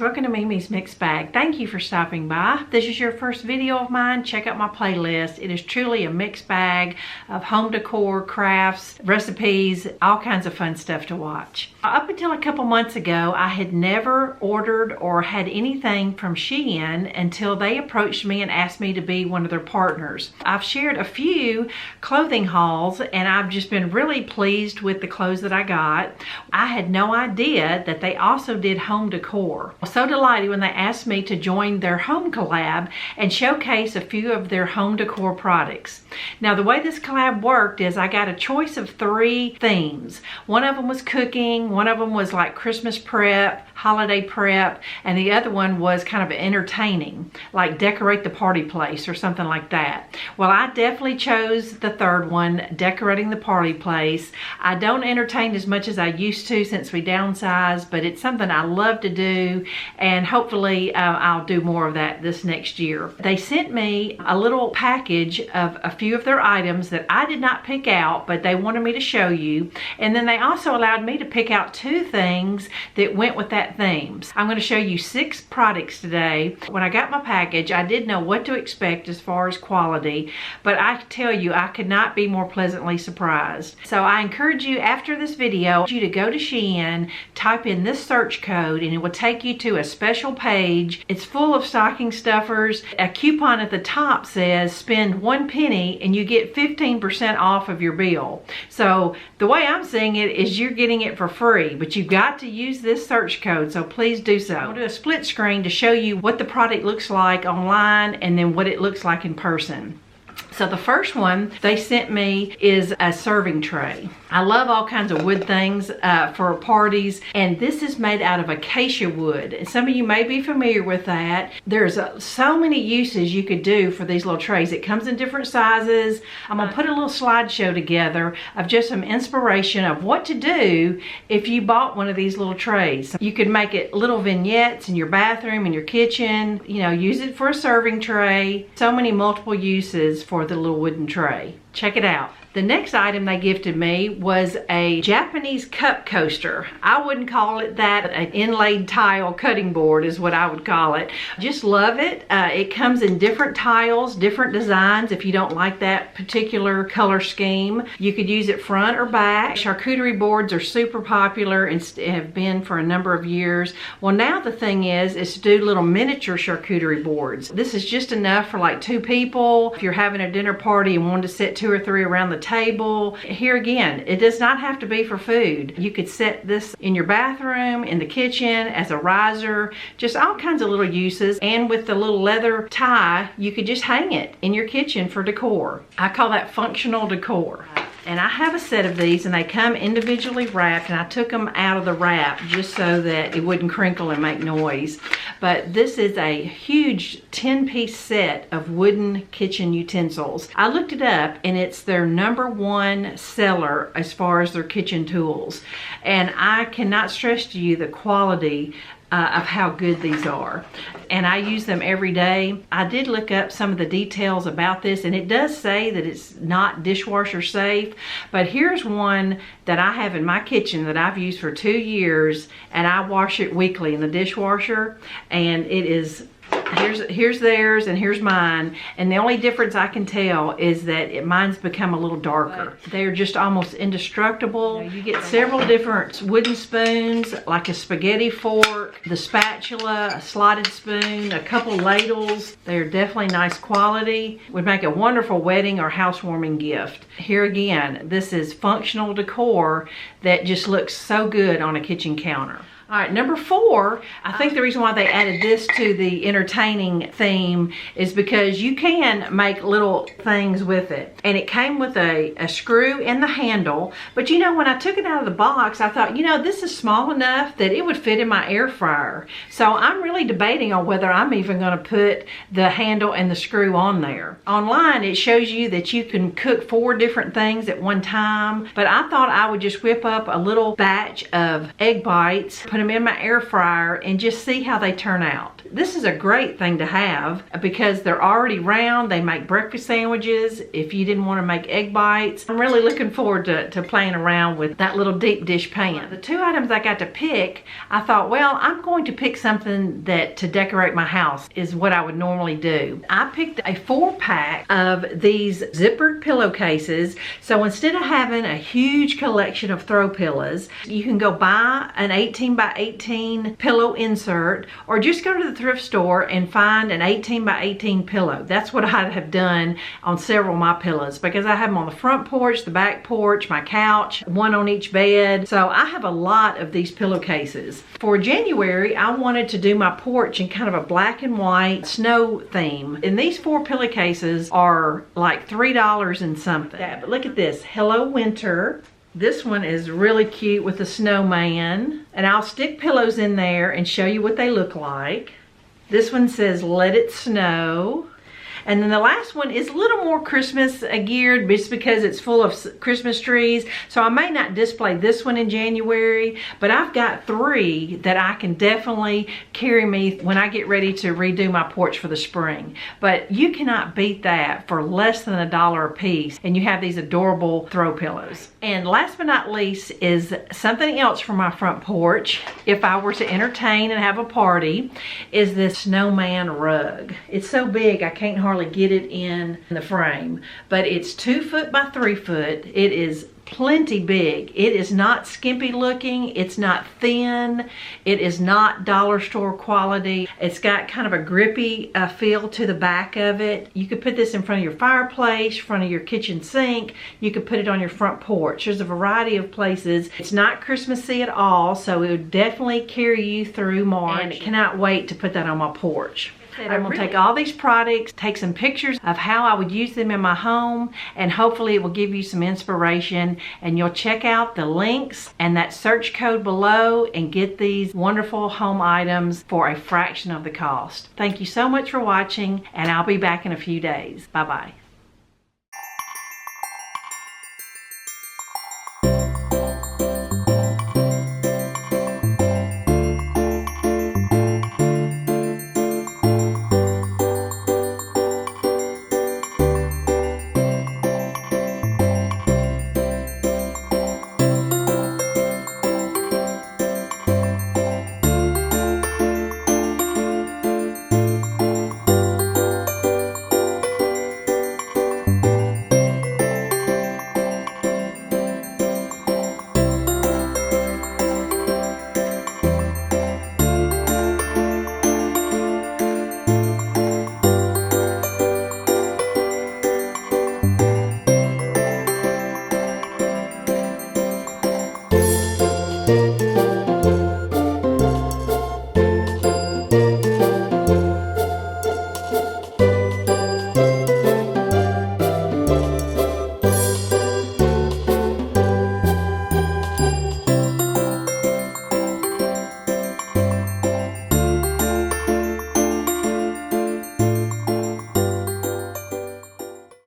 friends, welcome to Mimi's Mixed Bag. Thank you for stopping by. If this is your first video of mine, check out my playlist. It is truly a mixed bag of home decor, crafts, recipes, all kinds of fun stuff to watch. Up until a couple months ago, I had never ordered or had anything from SHEIN until they approached me and asked me to be one of their partners. I've shared a few clothing hauls and I've just been really pleased with the clothes that I got. I had no idea that they also did home decor. I was so delighted when they asked me to join their home collab and showcase a few of their home decor products. Now, the way this collab worked is I got a choice of 3 themes. One of them was cooking, one of them was like Christmas prep, holiday prep, and the other one was kind of entertaining, like decorate the party place or something like that. Well, I definitely chose the third one, decorating the party place. I don't entertain as much as I used to since we downsized, but it's something I love to do, and hopefully I'll do more of that this next year. They sent me a little package of a few of their items that I did not pick out, but they wanted me to show you, and then they also allowed me to pick out 2 things that went with that theme. I'm going to show you 6 products today. When I got my package, I did know what to expect as far as quality, but I tell you, I could not be more pleasantly surprised. So I encourage you, after this video, you to go to SHEIN, type in this search code, and it will take you to a special page. It's full of stocking stuffers. A coupon at the top says spend 1 penny and you get 15% off of your bill. So the way I'm seeing it is you're getting it for free, but you've got to use this search code, so please do so. I'll do a split screen to show you what the product looks like online and then what it looks like in person. So the first one they sent me is a serving tray. I love all kinds of wood things for parties, and this is made out of acacia wood. And some of you may be familiar with that. There's so many uses you could do for these little trays. It comes in different sizes. I'm gonna put a little slideshow together of just some inspiration of what to do if you bought one of these little trays. You could make it little vignettes in your bathroom, in your kitchen, you know, use it for a serving tray. So many multiple uses for the little wooden tray. Check it out. The next item they gifted me was a Japanese cup coaster. I wouldn't call it that. An inlaid tile cutting board is what I would call it. Just love it. It comes in different tiles, different designs. If you don't like that particular color scheme, you could use it front or back. Charcuterie boards are super popular and have been for a number of years. Well, now the thing is to do little miniature charcuterie boards. This is just enough for like 2 people. If you're having a dinner party and want to sit 2 or 3 around the table. Here again, it does not have to be for food. You could set this in your bathroom, in the kitchen, as a riser, just all kinds of little uses. And with the little leather tie, you could just hang it in your kitchen for decor. I call that functional decor. And I have a set of these, and they come individually wrapped, and I took them out of the wrap just so that it wouldn't crinkle and make noise. But this is a huge 10-piece set of wooden kitchen utensils. I looked it up, and it's their #1 seller as far as their kitchen tools. And I cannot stress to you the quality of how good these are, and I use them every day. I did look up some of the details about this, and it does say that it's not dishwasher safe, but here's one that I have in my kitchen that I've used for 2 years, and I wash it weekly in the dishwasher, and it is here's theirs and here's mine, and the only difference I can tell is that mine's become a little darker. They're just almost indestructible. You get several different wooden spoons, like a spaghetti fork, the spatula, a slotted spoon, a couple ladles. They're definitely nice quality. Would make a wonderful wedding or housewarming gift. Here again, this is functional decor that just looks so good on a kitchen counter. All right, number 4, I think the reason why they added this to the entertaining theme is because you can make little things with it. And it came with a screw in the handle, but you know, when I took it out of the box, I thought, you know, this is small enough that it would fit in my air fryer. So I'm really debating on whether I'm even gonna put the handle and the screw on there. Online, it shows you that you can cook 4 different things at one time, but I thought I would just whip up a little batch of egg bites, put them in my air fryer and just see how they turn out. This is a great thing to have because they're already round. They make breakfast sandwiches if you didn't want to make egg bites. I'm really looking forward to playing around with that little deep dish pan. The two items I got to pick, I thought, well, I'm going to pick something that to decorate my house is what I would normally do. I picked a 4-pack of these zippered pillowcases. So instead of having a huge collection of throw pillows, you can go buy an 18 by 18 pillow insert, or just go to the thrift store and find an 18 by 18 pillow. That's what I have done on several of my pillows, because I have them on the front porch, the back porch, my couch, one on each bed. So I have a lot of these pillowcases. For January, I wanted to do my porch in kind of a black and white snow theme. And these 4 pillowcases are like $3 and something. But look at this, Hello Winter. This one is really cute with the snowman. And I'll stick pillows in there and show you what they look like. This one says Let It Snow. And then the last one is a little more Christmas geared just because it's full of Christmas trees. So I may not display this one in January, but I've got 3 that I can definitely carry me when I get ready to redo my porch for the spring. But you cannot beat that for less than $1 a piece. And you have these adorable throw pillows. And last but not least is something else for my front porch. If I were to entertain and have a party, is this snowman rug. It's so big I can't hardly get it in the frame, but it's 2 foot by 3 foot. It is plenty big. It is not skimpy looking. It's not thin. It is not dollar store quality. It's got kind of a grippy feel to the back of it. You could put this in front of your fireplace, front of your kitchen sink. You could put it on your front porch. There's a variety of places. It's not Christmassy at all, so it would definitely carry you through March. And I cannot wait to put that on my porch. I'm going to take all these products, take some pictures of how I would use them in my home, and hopefully it will give you some inspiration, and you'll check out the links and that search code below and get these wonderful home items for a fraction of the cost. Thank you so much for watching, and I'll be back in a few days. Bye-bye.